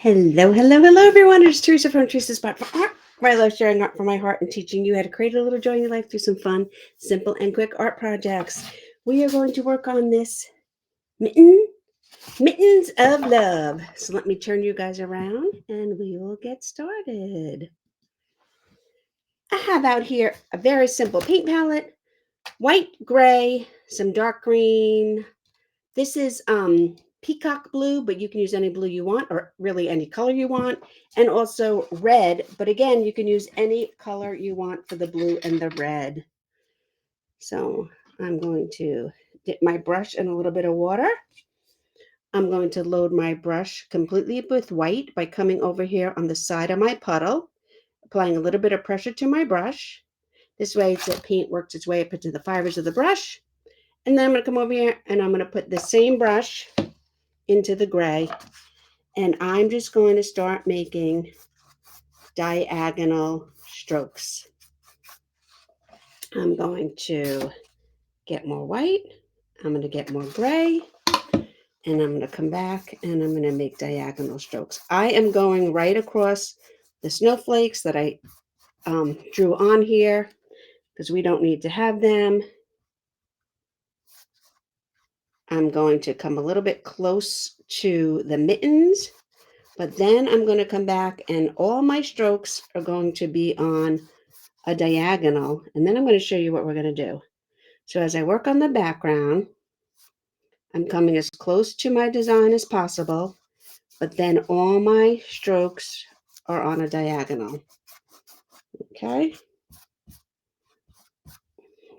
Hello, hello, hello, everyone. It's Teresa from Teresa's Spot for Art, where I love sharing art from my heart and teaching you how to create a little joy in your life through some fun, simple, and quick art projects. We are going to work on this mittens of love. So let me turn you guys around and we will get started. I have out here a very simple paint palette, white, gray, some dark green. This is peacock blue, but you can use any blue you want, or really any color you want, and also red, but again, you can use any color you want for the blue and the red. So I'm going to dip my brush in a little bit of water. I'm going to load my brush completely with white by coming over here on the side of my puddle, applying a little bit of pressure to my brush. This way the paint works its way up into the fibers of the brush. And then I'm going to come over here and I'm going to put the same brush into the gray, and I'm just going to start making diagonal strokes. I'm going to get more white, I'm going to get more gray, and I'm going to come back and I'm going to make diagonal strokes. I am going right across the snowflakes that I drew on here because we don't need to have them. I'm going to come a little bit close to the mittens, but then I'm going to come back and all my strokes are going to be on a diagonal. And then I'm going to show you what we're going to do. So as I work on the background, I'm coming as close to my design as possible, but then all my strokes are on a diagonal. Okay.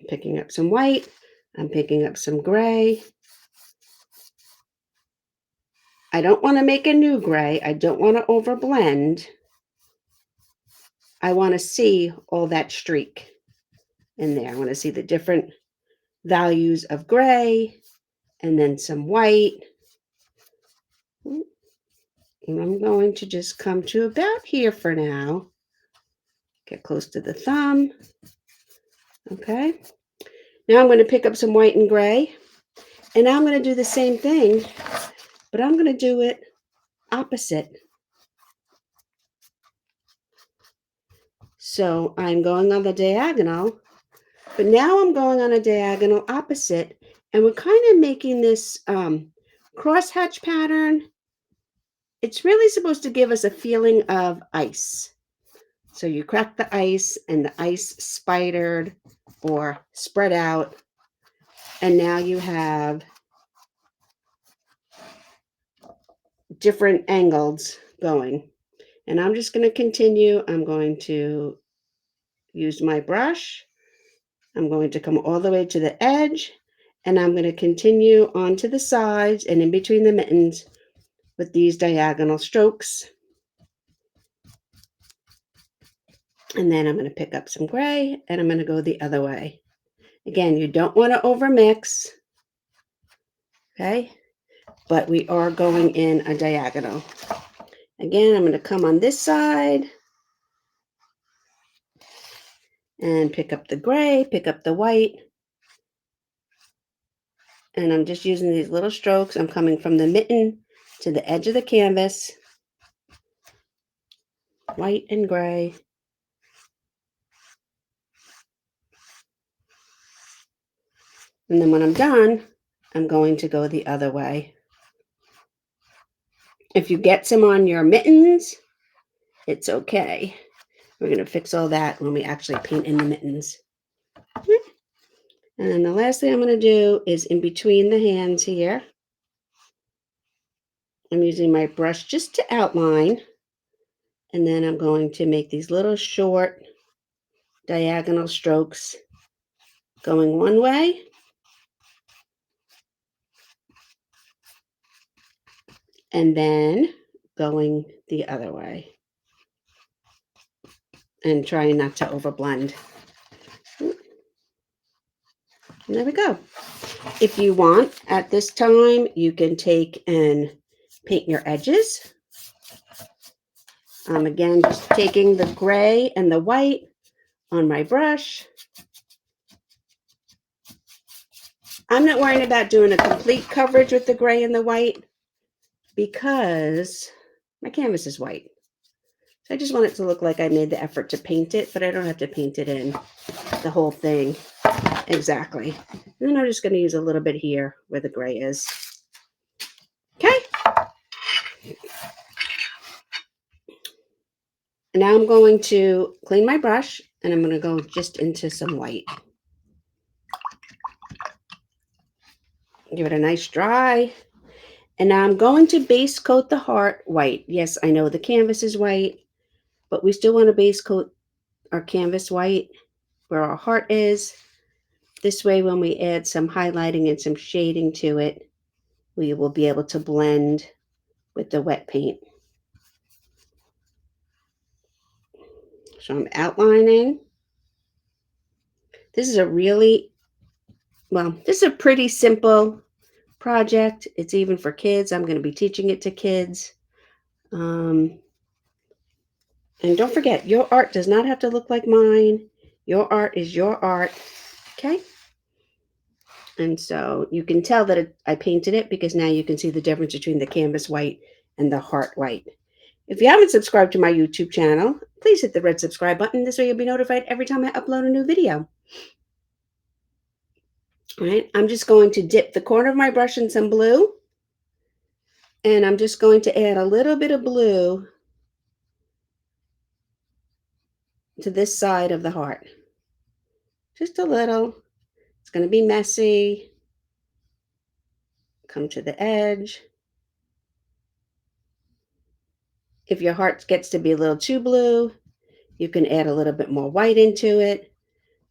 Picking up some white. I'm picking up some gray. I don't want to make a new gray. I don't want to overblend. I want to see all that streak in there. I want to see the different values of gray and then some white. And I'm going to just come to about here for now. Get close to the thumb. Okay. Now I'm going to pick up some white and gray. And now I'm going to do the same thing, but I'm going to do it opposite. So I'm going on the diagonal, but now I'm going on a diagonal opposite. And we're kind of making this crosshatch pattern. It's really supposed to give us a feeling of ice. So you crack the ice and the ice spidered or spread out. And now you have different angles going. And I'm just going to continue. I'm going to use my brush. I'm going to come all the way to the edge. And I'm going to continue on to the sides and in between the mittens with these diagonal strokes. And then I'm going to pick up some gray and I'm going to go the other way. Again, you don't want to overmix. Okay. But we are going in a diagonal. Again, I'm going to come on this side and pick up the gray, pick up the white. And I'm just using these little strokes. I'm coming from the mitten to the edge of the canvas. White and gray. And then when I'm done, I'm going to go the other way. If you get some on your mittens, it's okay. We're going to fix all that when we actually paint in the mittens. And then the last thing I'm going to do is in between the hands here. I'm using my brush just to outline. And then I'm going to make these little short diagonal strokes going one way and then going the other way. And trying not to overblend. And there we go. If you want, at this time, you can take and paint your edges. Again, just taking the gray and the white on my brush. I'm not worrying about doing a complete coverage with the gray and the white because My canvas is white. So I just want it to look like I made the effort to paint it, but I don't have to paint it in the whole thing exactly. And then I'm just going to use a little bit here where the gray is. Okay. And now I'm going to clean my brush and I'm going to go just into some white. Give it a nice dry. And now I'm going to base coat the heart white. Yes, I know the canvas is white, but we still want to base coat our canvas white where our heart is. This way, when we add some highlighting and some shading to it, we will be able to blend with the wet paint. So I'm outlining. This is a pretty simple project. It's even for kids. I'm going to be teaching it to kids. And don't forget, your art does not have to look like mine. Your art is your art. Okay? And so you can tell that I painted it because now you can see the difference between the canvas white and the heart white. If you haven't subscribed to my YouTube channel, please hit the red subscribe button. This way you'll be notified every time I upload a new video. All right, I'm just going to dip the corner of my brush in some blue. And I'm just going to add a little bit of blue to this side of the heart. Just a little. It's going to be messy. Come to the edge. If your heart gets to be a little too blue, you can add a little bit more white into it.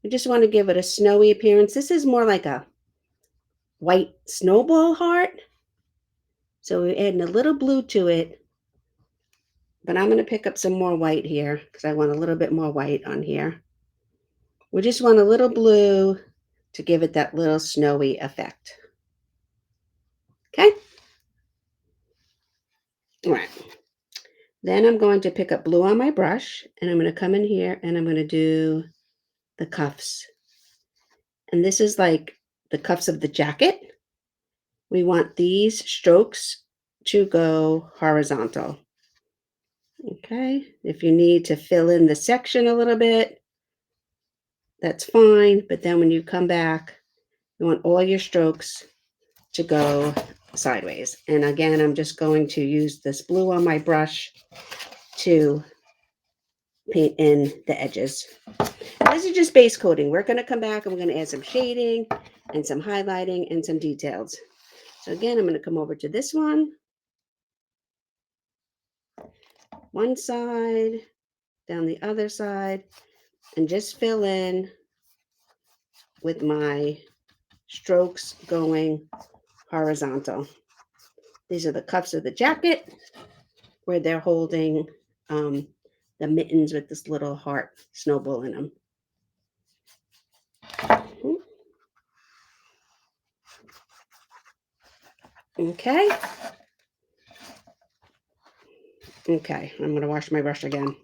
You just want to give it a snowy appearance. This is more like a white snowball heart. So we're adding a little blue to it. But I'm going to pick up some more white here because I want a little bit more white on here. We just want a little blue to give it that little snowy effect. Okay? All right. Then I'm going to pick up blue on my brush and I'm going to come in here and I'm going to do the cuffs. And this is like the cuffs of the jacket. We want these strokes to go horizontal. Okay, if you need to fill in the section a little bit, that's fine. But then when you come back, you want all your strokes to go sideways. And again, I'm just going to use this blue on my brush to paint in the edges. This is just base coating. We're going to come back and we're going to add some shading and some highlighting and some details. So again, I'm going to come over to this one side, down the other side, and just fill in with my strokes going horizontal. These are the cuffs of the jacket where they're holding the mittens with this little heart snowball in them. Okay. Okay, I'm going to wash my brush again.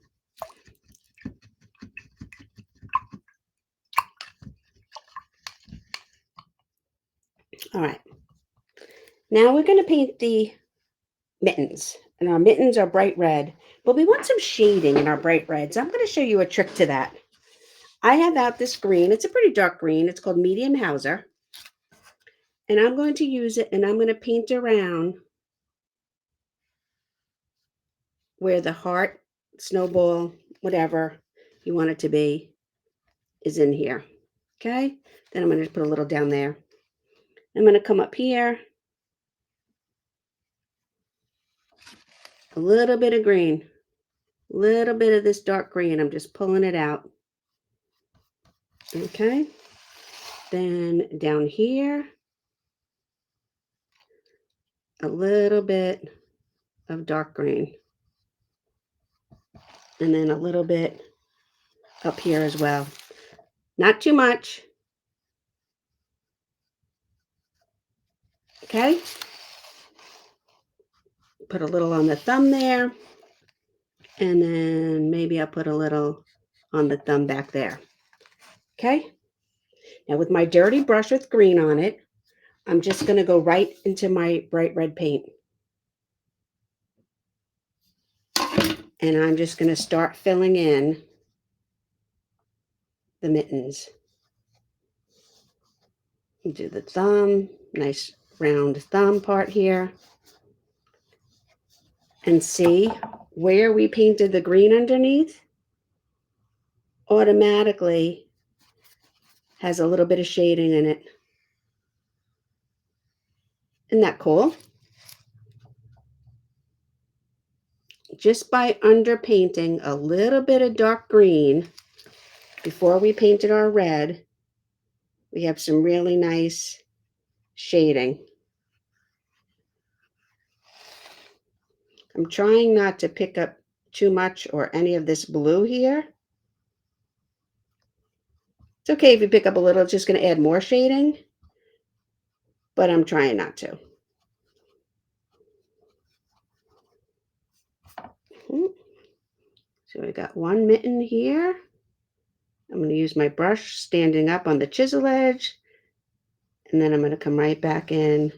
All right. Now we're going to paint the mittens. And our mittens are bright red, but we want some shading in our bright red. So I'm going to show you a trick to that. I have out this green. It's a pretty dark green. It's called Medium Hauser. And I'm going to use it and I'm going to paint around where the heart, snowball, whatever you want it to be, is in here. Okay? Then I'm going to put a little down there. I'm going to come up here. A little bit of green. A little bit of this dark green. I'm just pulling it out. Okay? Then down here, a little bit of dark green. And then a little bit up here as well. Not too much. Okay? Put a little on the thumb there. And then maybe I'll put a little on the thumb back there. Okay? Now with my dirty brush with green on it, I'm just going to go right into my bright red paint. And I'm just going to start filling in the mittens. Do the thumb, nice round thumb part here. And see where we painted the green underneath automatically has a little bit of shading in it. Isn't that cool? Just by underpainting a little bit of dark green before we painted our red, we have some really nice shading. I'm trying not to pick up too much or any of this blue here. It's okay if you pick up a little, it's just going to add more shading, but I'm trying not to. So we got one mitten here. I'm going to use my brush standing up on the chisel edge, and then I'm going to come right back in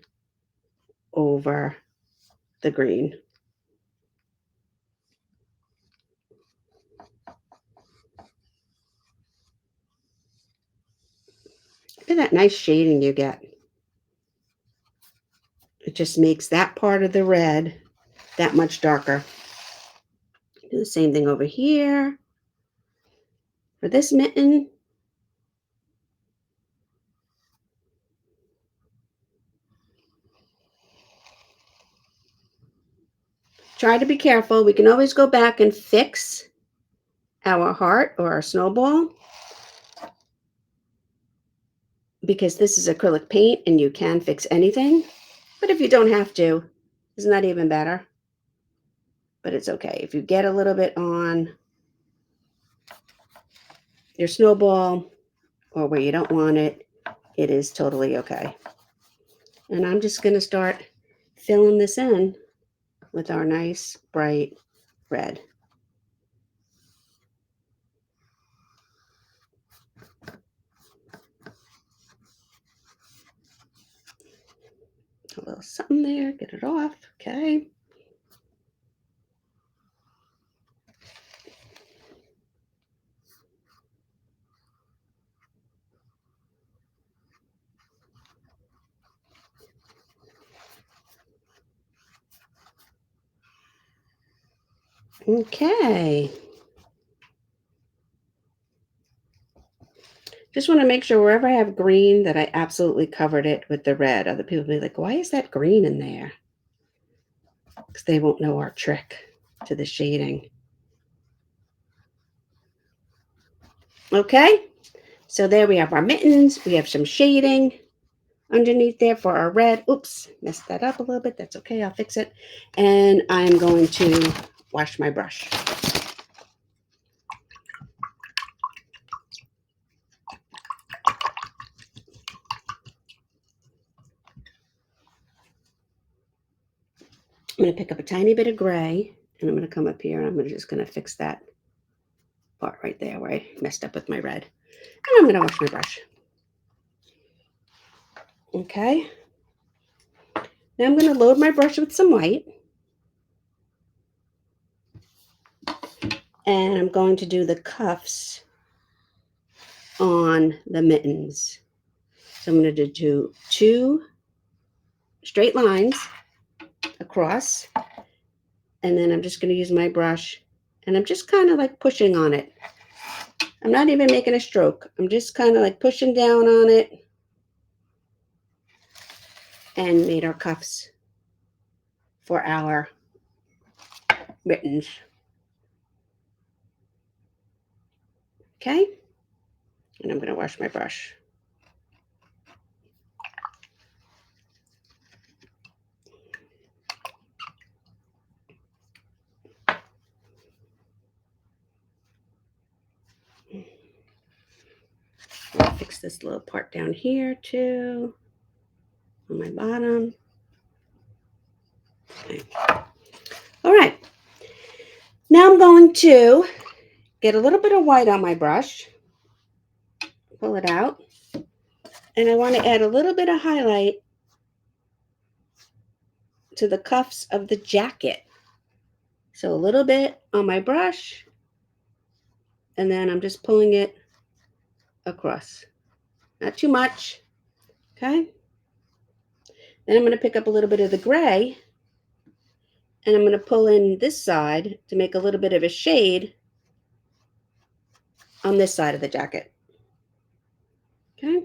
over the green. Look at that nice shading you get. It just makes that part of the red that much darker. Do the same thing over here. For this mitten, try to be careful. We can always go back and fix our heart or our snowball, because this is acrylic paint and you can fix anything. But if you don't have to, isn't that even better? But it's okay. If you get a little bit on your snowball or where you don't want it, it is totally okay. And I'm just going to start filling this in with our nice bright red. A little something there, get it off, okay. Okay. Just want to make sure wherever I have green that I absolutely covered it with the red. Other people will be like, why is that green in there? Because they won't know our trick to the shading. Okay, so there we have our mittens. We have some shading underneath there for our red. Oops, messed that up a little bit. That's okay, I'll fix it. And I'm going to wash my brush. I'm going to pick up a tiny bit of gray, and I'm going to come up here, and I'm just going to fix that part right there where I messed up with my red. And I'm going to wash my brush. Okay. Now I'm going to load my brush with some white. And I'm going to do the cuffs on the mittens. So I'm going to do two straight lines across. And then I'm just going to use my brush, and I'm just kind of like pushing on it. I'm not even making a stroke. I'm just kind of like pushing down on it, and made our cuffs for our mittens. Okay. And I'm going to wash my brush. I'll fix this little part down here too, on my bottom. Okay. All right. Now I'm going to get a little bit of white on my brush, pull it out, and I want to add a little bit of highlight to the cuffs of the jacket. So a little bit on my brush, and then I'm just pulling it across. Not too much, okay? Then I'm going to pick up a little bit of the gray, and I'm going to pull in this side to make a little bit of a shade on this side of the jacket, okay?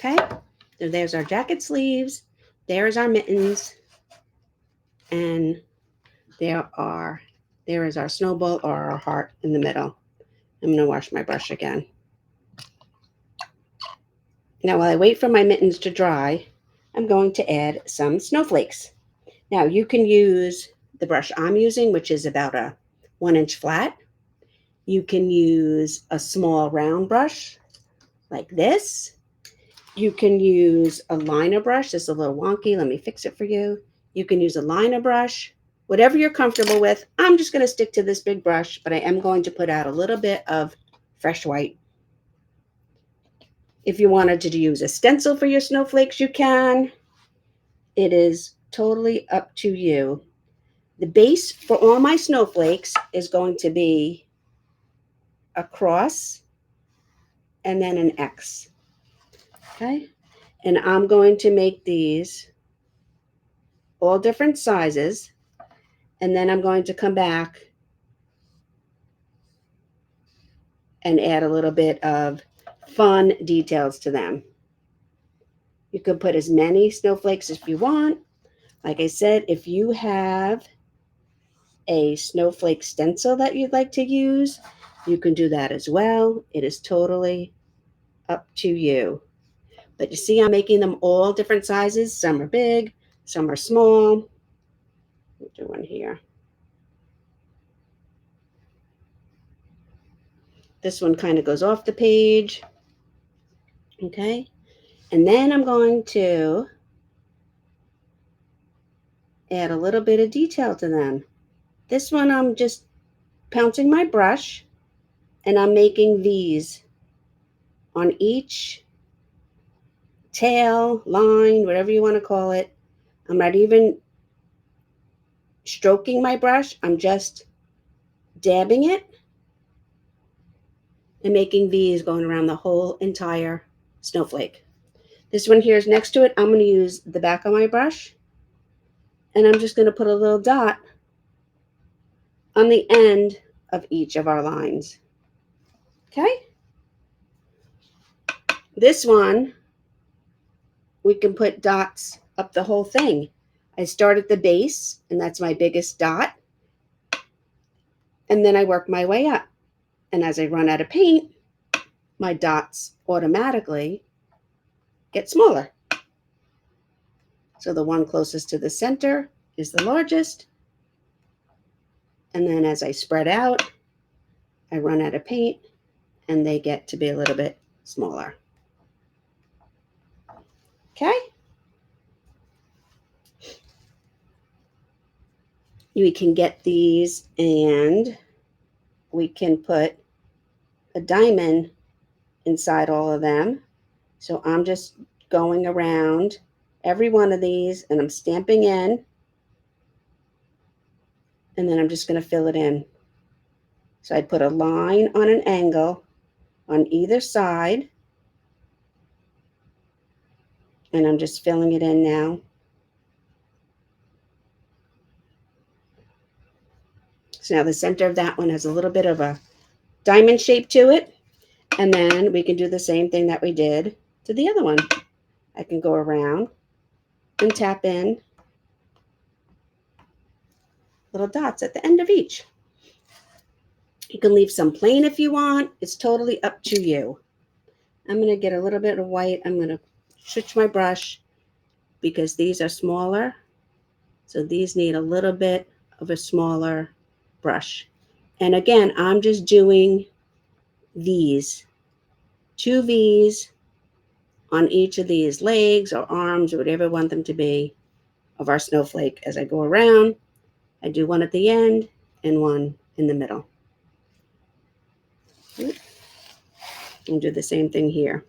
Okay, so there's our jacket sleeves, there's our mittens, and there is our snowball or our heart in the middle. I'm going to wash my brush again. Now, while I wait for my mittens to dry, I'm going to add some snowflakes. Now, you can use the brush I'm using, which is about a 1-inch flat. You can use a small round brush like this. You can use a liner brush. It's a little wonky. Let me fix it for you. You can use a liner brush, whatever you're comfortable with. I'm just going to stick to this big brush, but I am going to put out a little bit of fresh white. If you wanted to use a stencil for your snowflakes, you can. It is totally up to you. The base for all my snowflakes is going to be a cross and then an X. Okay? And I'm going to make these all different sizes. And then I'm going to come back and add a little bit of fun details to them. You can put as many snowflakes as you want. Like I said, if you have a snowflake stencil that you'd like to use, you can do that as well. It is totally up to you. But you see, I'm making them all different sizes. Some are big, some are small. I'll do one here. This one kind of goes off the page. Okay. And then I'm going to add a little bit of detail to them. This one, I'm just pouncing my brush and I'm making V's on each tail, line, whatever you want to call it. I'm not even stroking my brush. I'm just dabbing it and making V's going around the whole entire snowflake. This one here is next to it. I'm going to use the back of my brush and I'm just going to put a little dot on the end of each of our lines. Okay? This one, we can put dots up the whole thing. I start at the base, and that's my biggest dot. And then I work my way up. And as I run out of paint, my dots automatically get smaller. So the one closest to the center is the largest. And then as I spread out, I run out of paint, and they get to be a little bit smaller. Okay? We can get these and we can put a diamond inside all of them. So I'm just going around every one of these and I'm stamping in, and then I'm just going to fill it in. So I put a line on an angle on either side, and I'm just filling it in now. So now the center of that one has a little bit of a diamond shape to it. And then we can do the same thing that we did to the other one. I can go around and tap in little dots at the end of each. You can leave some plain if you want. It's totally up to you. I'm going to get a little bit of white. I'm going to switch my brush because these are smaller. So these need a little bit of a smaller brush. And again, I'm just doing V's, 2 V's on each of these legs or arms or whatever I want them to be of our snowflake. As I go around, I do one at the end and one in the middle. And do the same thing here.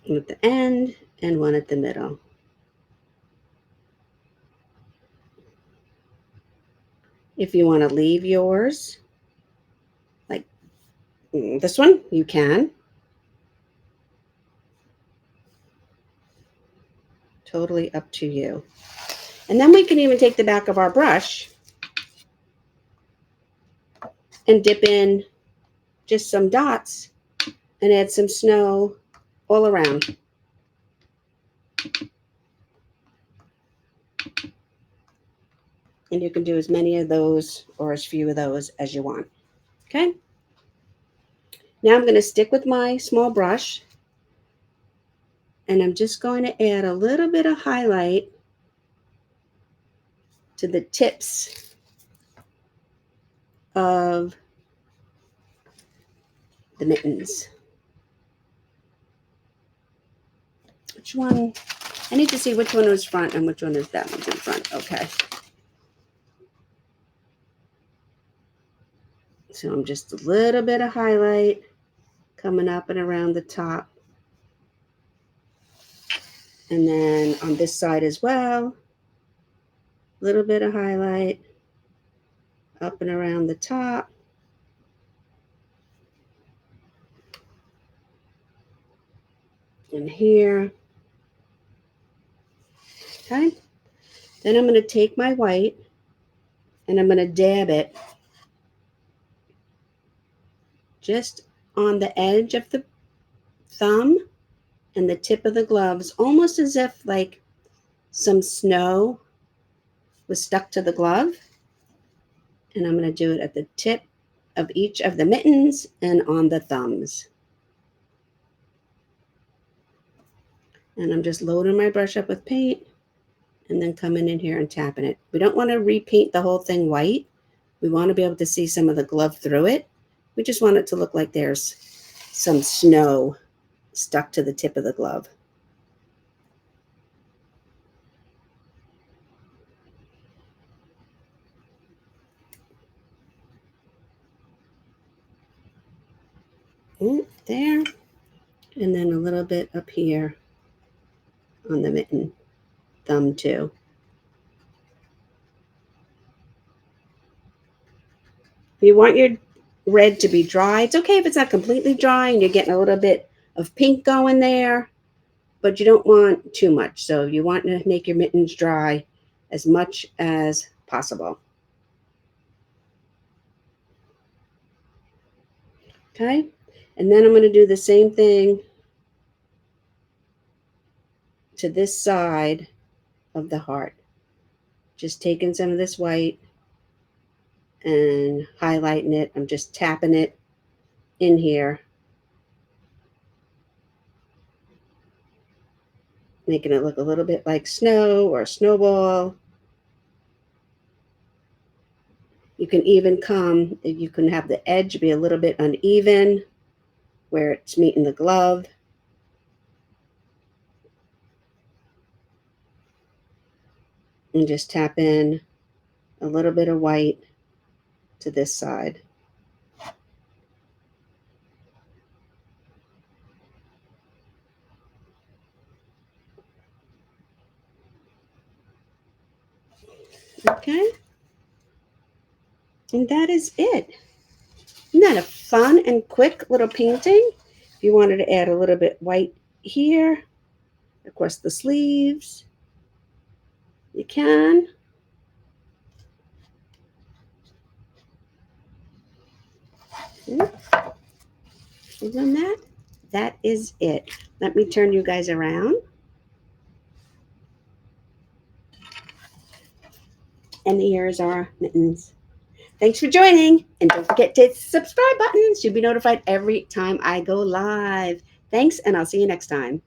One at the end and one at the middle. If you want to leave yours like this one, you can. Totally up to you. And then we can even take the back of our brush and dip in just some dots and add some snow all around. And you can do as many of those or as few of those as you want. Okay. Now I'm going to stick with my small brush and I'm just going to add a little bit of highlight to the tips of the mittens. Which one? I need to see which one was front and which one is that one's in front. Okay. So I'm just a little bit of highlight coming up and around the top. And then on this side as well, a little bit of highlight up and around the top. And here. Okay. Then I'm going to take my white and I'm going to dab it just on the edge of the thumb and the tip of the gloves, almost as if like some snow was stuck to the glove. And I'm going to do it at the tip of each of the mittens and on the thumbs. And I'm just loading my brush up with paint and then coming in here and tapping it. We don't want to repaint the whole thing white. We want to be able to see some of the glove through it. We just want it to look like there's some snow stuck to the tip of the glove. There. And then a little bit up here on the mitten thumb too. If you want your red to be dry, it's okay if it's not completely dry and you're getting a little bit of pink going there, but you don't want too much. So you want to make your mittens dry as much as possible. Okay, and then I'm going to do the same thing to this side of the heart. Just taking some of this white and highlighting it. I'm just tapping it in here, making it look a little bit like snow or a snowball. You can even you can have the edge be a little bit uneven where it's meeting the glove. And just tap in a little bit of white to this side. Okay. And that is it. Isn't that a fun and quick little painting? If you wanted to add a little bit white here, across the sleeves, you can. And then that is it. Let me turn you guys around. And here's our mittens. Thanks for joining. And don't forget to hit the subscribe button. You'll be notified every time I go live. Thanks, and I'll see you next time.